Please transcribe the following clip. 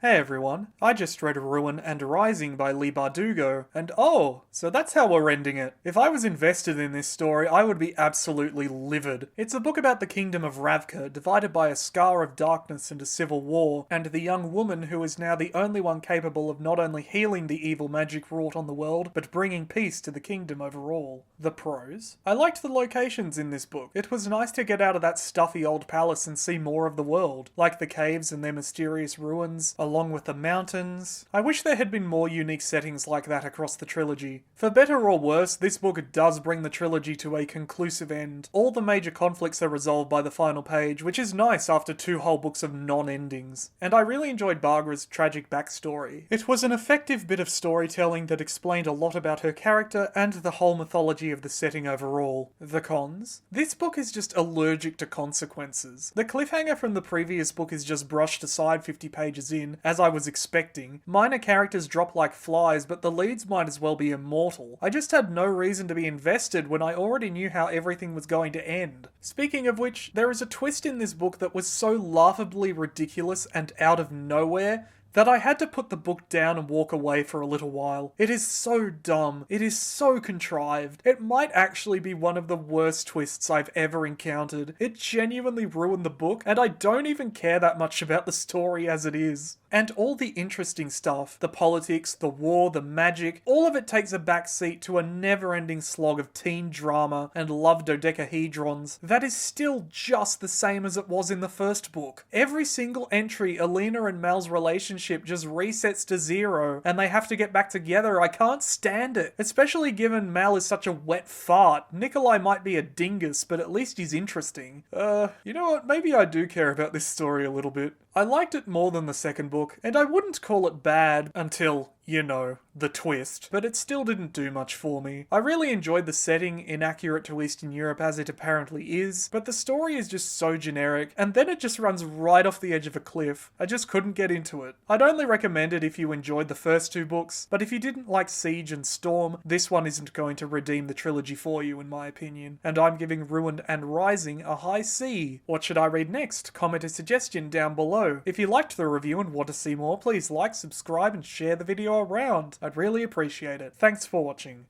Hey everyone, I just read Ruin and Rising by Leigh Bardugo, and oh, so that's how we're ending it. If I was invested in this story, I would be absolutely livid. It's a book about the kingdom of Ravka, divided by a scar of darkness and a civil war, and the young woman who is now the only one capable of not only healing the evil magic wrought on the world, but bringing peace to the kingdom overall. The pros? I liked the locations in this book. It was nice to get out of that stuffy old palace and see more of the world, like the caves and their mysterious ruins, along with the mountains. I wish there had been more unique settings like that across the trilogy. For better or worse, this book does bring the trilogy to a conclusive end. All the major conflicts are resolved by the final page, which is nice after 2 whole books of non-endings. And I really enjoyed Barbara's tragic backstory. It was an effective bit of storytelling that explained a lot about her character and the whole mythology of the setting overall. The cons? This book is just allergic to consequences. The cliffhanger from the previous book is just brushed aside 50 pages in, as I was expecting. Minor characters drop like flies, but the leads might as well be immortal. I just had no reason to be invested when I already knew how everything was going to end. Speaking of which, there is a twist in this book that was so laughably ridiculous and out of nowhere that I had to put the book down and walk away for a little while. It is so dumb. It is so contrived. It might actually be one of the worst twists I've ever encountered. It genuinely ruined the book, and I don't even care that much about the story as it is. And all the interesting stuff, the politics, the war, the magic, all of it takes a backseat to a never-ending slog of teen drama and love dodecahedrons that is still just the same as it was in the first book. Every single entry, Alina and Mal's relationship just resets to 0, and they have to get back together. I can't stand it. Especially given Mal is such a wet fart. Nikolai might be a dingus, but at least he's interesting. You know what? Maybe I do care about this story a little bit. I liked it more than the second book, and I wouldn't call it bad until, you know, the twist, but it still didn't do much for me. I really enjoyed the setting, inaccurate to Eastern Europe as it apparently is, but the story is just so generic, and then it just runs right off the edge of a cliff. I just couldn't get into it. I'd only recommend it if you enjoyed the first 2 books, but if you didn't like Siege and Storm, this one isn't going to redeem the trilogy for you in my opinion, and I'm giving Ruined and Rising a high C. What should I read next? Comment a suggestion down below. If you liked the review and want to see more, please like, subscribe, and share the video around. I'd really appreciate it. Thanks for watching.